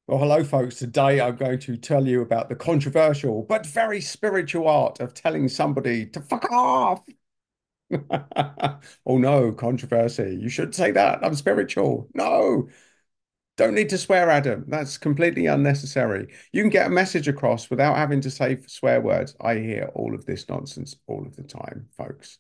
Well, hello, folks. Today I'm going to tell you about the controversial but very spiritual art of telling somebody to fuck off. Oh no, controversy. You should say that. I'm spiritual. No, don't need to swear, Adam. That's completely unnecessary. You can get a message across without having to say swear words. I hear all of this nonsense all of the time, folks.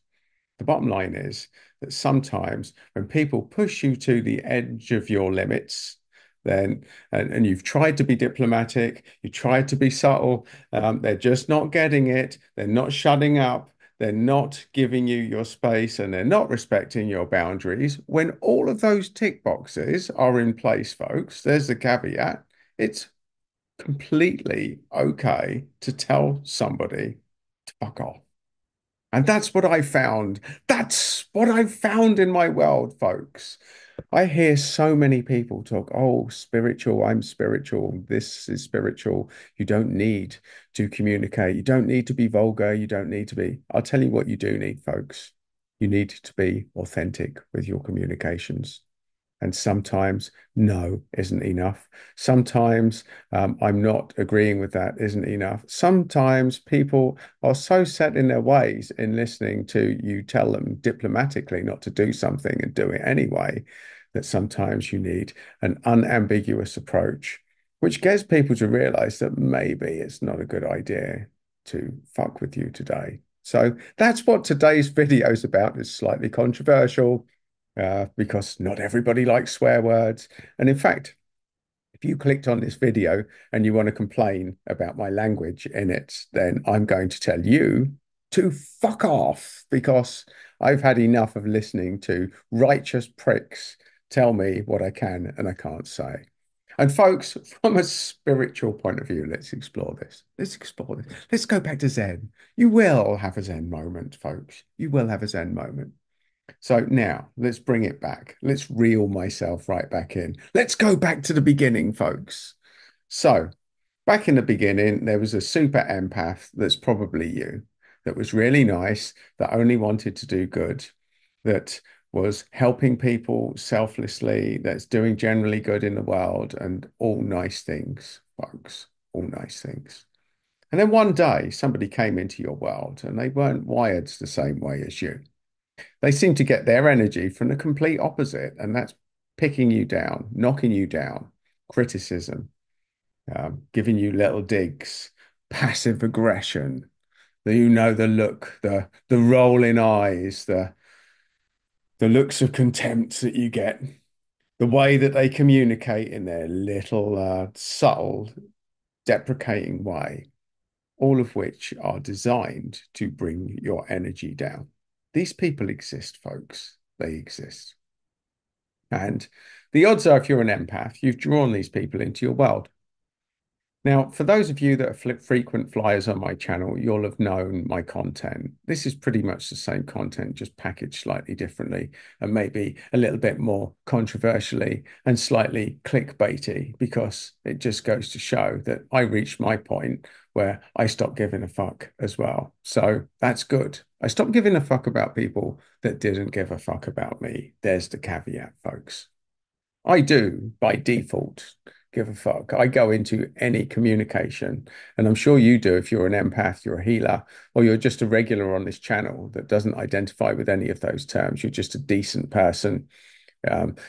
The bottom line is that sometimes when people push you to the edge of your limits, then and you've tried to be diplomatic, you tried to be subtle, they're just not getting it, they're not shutting up, they're not giving you your space, and they're not respecting your boundaries. When all of those tick boxes are in place, folks, there's the caveat. It's completely okay to tell somebody to fuck off. And that's what I found. That's what I found in my world, folks. I hear so many people talk, oh, spiritual, I'm spiritual, this is spiritual. You don't need to communicate. You don't need to be vulgar. You don't need to be. I'll tell you what you do need, folks. You need to be authentic with your communications. And sometimes no isn't enough. Sometimes I'm not agreeing with that isn't enough. Sometimes people are so set in their ways in listening to you tell them diplomatically not to do something and do it anyway, that sometimes you need an unambiguous approach, which gets people to realize that maybe it's not a good idea to fuck with you today. So that's what today's video is about. It's slightly controversial because not everybody likes swear words. And in fact, if you clicked on this video and you want to complain about my language in it, then I'm going to tell you to fuck off because I've had enough of listening to righteous pricks tell me what I can and I can't say. And folks, from a spiritual point of view, let's explore this. Let's explore this. Let's go back to Zen. You will have a Zen moment, folks. You will have a Zen moment. So now let's bring it back. Let's reel myself right back in. Let's go back to the beginning, folks. So, back in the beginning, there was a super empath that's probably you, that was really nice, that only wanted to do good, that was helping people selflessly, that's doing generally good in the world, and all nice things, folks, all nice things. And then one day, somebody came into your world and they weren't wired the same way as you. They seem to get their energy from the complete opposite, and that's picking you down, knocking you down, criticism, giving you little digs, passive aggression. The look, the rolling eyes, the looks of contempt that you get, the way that they communicate in their little subtle, deprecating way, all of which are designed to bring your energy down. These people exist, folks. They exist. And the odds are, if you're an empath, you've drawn these people into your world. Now, for those of you that are frequent flyers on my channel, you'll have known my content. This is pretty much the same content, just packaged slightly differently and maybe a little bit more controversially and slightly clickbaity, because it just goes to show that I reached my point where I stopped giving a fuck as well. So that's good. I stopped giving a fuck about people that didn't give a fuck about me. There's the caveat, folks. I do by default give a fuck. I go into any communication, and I'm sure you do if you're an empath, you're a healer, or you're just a regular on this channel that doesn't identify with any of those terms. You're just a decent person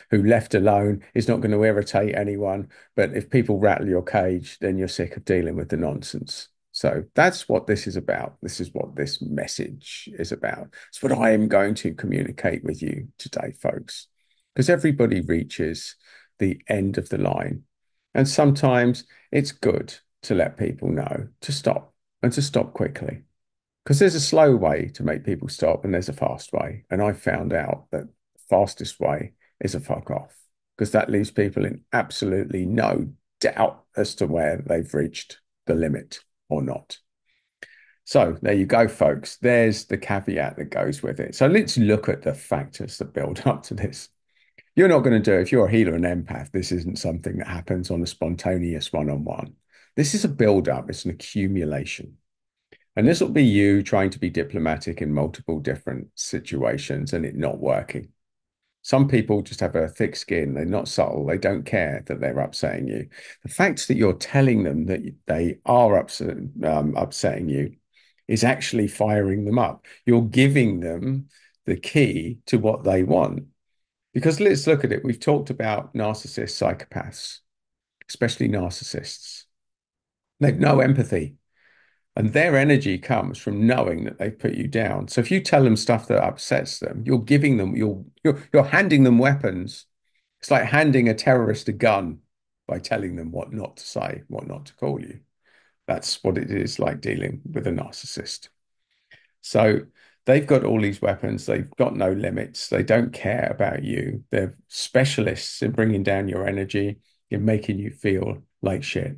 who, left alone, is not going to irritate anyone. But if people rattle your cage, then you're sick of dealing with the nonsense. So that's what this is about. This is what this message is about. It's what I am going to communicate with you today, folks, because everybody reaches the end of the line. And sometimes it's good to let people know to stop, and to stop quickly. Because there's a slow way to make people stop and there's a fast way. And I found out that the fastest way is a fuck off, because that leaves people in absolutely no doubt as to where they've reached the limit or not. So there you go, folks. There's the caveat that goes with it. So let's look at the factors that build up to this. You're not going to do, if you're a healer and empath, this isn't something that happens on a spontaneous one-on-one. This is a build-up, it's an accumulation. And this will be you trying to be diplomatic in multiple different situations and it not working. Some people just have a thick skin. They're not subtle. They don't care that they're upsetting you. The fact that you're telling them that they are upsetting you is actually firing them up. You're giving them the key to what they want. Because let's look at it. We've talked about narcissists, psychopaths, especially narcissists. They've no empathy. And their energy comes from knowing that they've put you down. So if you tell them stuff that upsets them, you're giving them, you're handing them weapons. It's like handing a terrorist a gun by telling them what not to say, what not to call you. That's what it is like dealing with a narcissist. So they've got all these weapons. They've got no limits. They don't care about you. They're specialists in bringing down your energy, in making you feel like shit.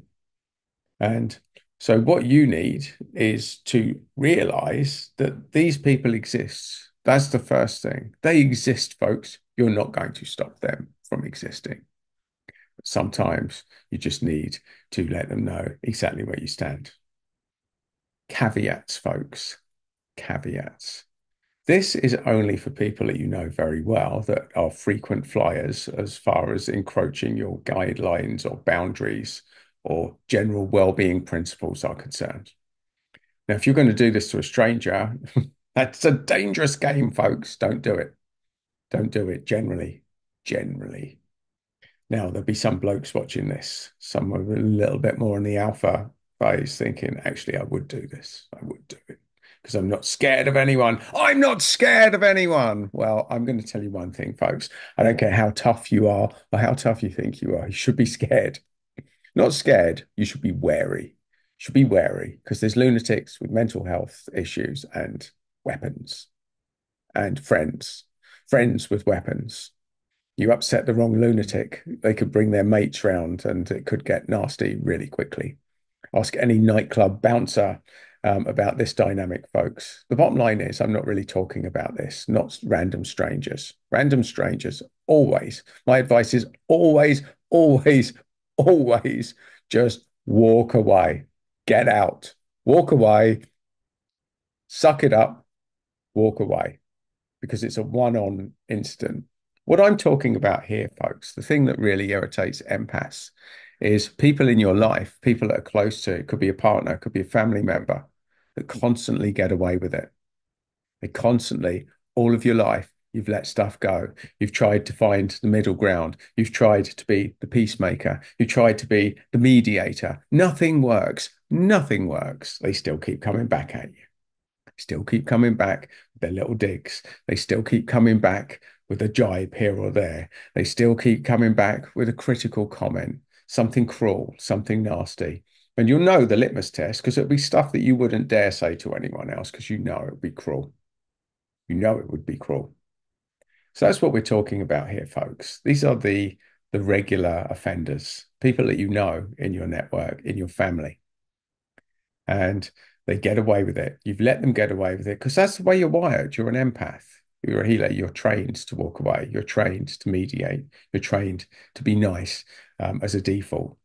And so, what you need is to realize that these people exist. That's the first thing. They exist, folks. You're not going to stop them from existing. Sometimes you just need to let them know exactly where you stand. Caveats, folks. Caveats. This is only for people that you know very well that are frequent flyers as far as encroaching your guidelines or boundaries or general well-being principles are concerned. Now, if you're going to do this to a stranger, that's a dangerous game, folks. Don't do it. Don't do it generally. Generally. Now, there'll be some blokes watching this, some are a little bit more in the alpha phase thinking, actually, I would do this. I would do it because I'm not scared of anyone. I'm not scared of anyone. Well, I'm going to tell you one thing, folks. I don't care how tough you are or how tough you think you are. You should be scared. Not scared. You should be wary. You should be wary because there's lunatics with mental health issues and weapons and friends with weapons. You upset the wrong lunatic, they could bring their mates round and it could get nasty really quickly. Ask any nightclub bouncer about this dynamic, folks. The bottom line is, I'm not really talking about this, not random strangers. Random strangers, always. My advice is always, always, always just walk away. Get out. Walk away. Suck it up. Walk away because it's a one-on incident. What I'm talking about here, folks, the thing that really irritates empaths is people in your life, people that are close to it, could be a partner, could be a family member, that constantly get away with it. They constantly, all of your life, you've let stuff go. You've tried to find the middle ground. You've tried to be the peacemaker. You tried to be the mediator. Nothing works. Nothing works. They still keep coming back at you. Still keep coming back with their little digs. They still keep coming back with a jibe here or there. They still keep coming back with a critical comment, something cruel, something nasty. And you'll know the litmus test because it'll be stuff that you wouldn't dare say to anyone else because you know it would be cruel. You know it would be cruel. So that's what we're talking about here, folks. These are the regular offenders, people that you know in your network, in your family. And they get away with it. You've let them get away with it because that's the way you're wired. You're an empath. You're a healer. You're trained to walk away. You're trained to mediate. You're trained to be nice as a default.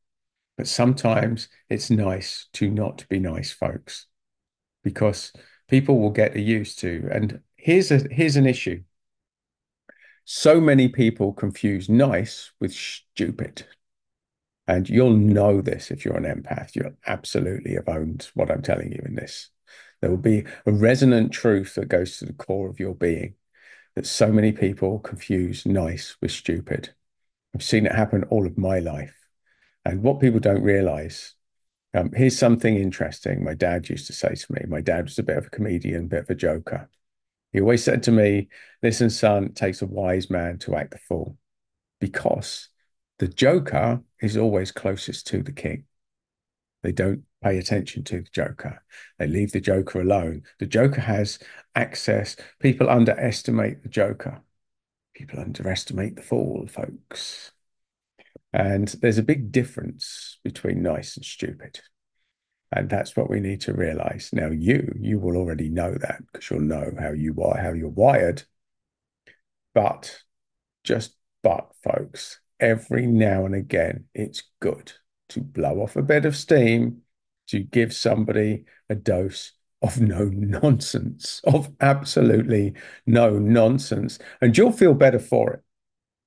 But sometimes it's nice to not be nice, folks, because people will get used to. And here's an issue. So many people confuse nice with stupid. And you'll know this if you're an empath. You'll absolutely have owned what I'm telling you in this. There will be a resonant truth that goes to the core of your being that so many people confuse nice with stupid. I've seen it happen all of my life. And what people don't realize, here's something interesting my dad used to say to me. My dad was a bit of a comedian, a bit of a joker. He always said to me, listen, son, it takes a wise man to act the fool because the joker is always closest to the king. They don't pay attention to the joker. They leave the joker alone. The joker has access. People underestimate the joker. People underestimate the fool, folks. And there's a big difference between nice and stupid. And that's what we need to realize. Now, you will already know that because you'll know how you are, how you're wired. But just but, folks, every now and again, it's good to blow off a bit of steam, to give somebody a dose of no nonsense, of absolutely no nonsense. And you'll feel better for it.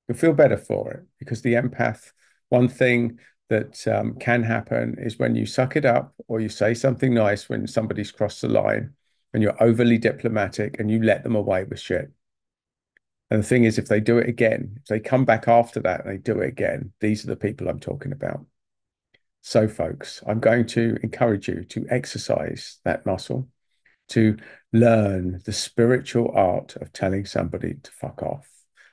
You'll feel better for it because the empath, one thing that can happen is when you suck it up or you say something nice when somebody's crossed the line and you're overly diplomatic and you let them away with shit. And the thing is, if they do it again, if they come back after that and they do it again, these are the people I'm talking about. So, folks, I'm going to encourage you to exercise that muscle, to learn the spiritual art of telling somebody to fuck off,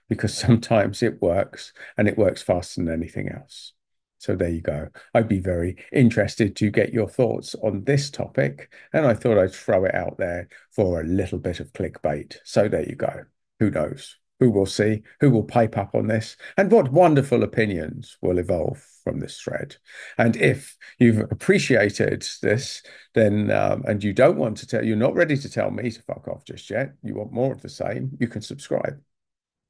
because sometimes it works and it works faster than anything else. So there you go. I'd be very interested to get your thoughts on this topic, and I thought I'd throw it out there for a little bit of clickbait. So there you go. Who knows? Who will see? Who will pipe up on this? And what wonderful opinions will evolve from this thread? And if you've appreciated this, then and you don't want to tell, you're not ready to tell me to fuck off just yet, you want more of the same, you can subscribe,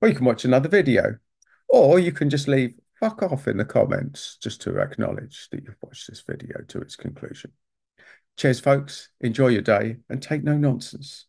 or you can watch another video, or you can just leave fuck off in the comments just to acknowledge that you've watched this video to its conclusion. Cheers, folks. Enjoy your day and take no nonsense.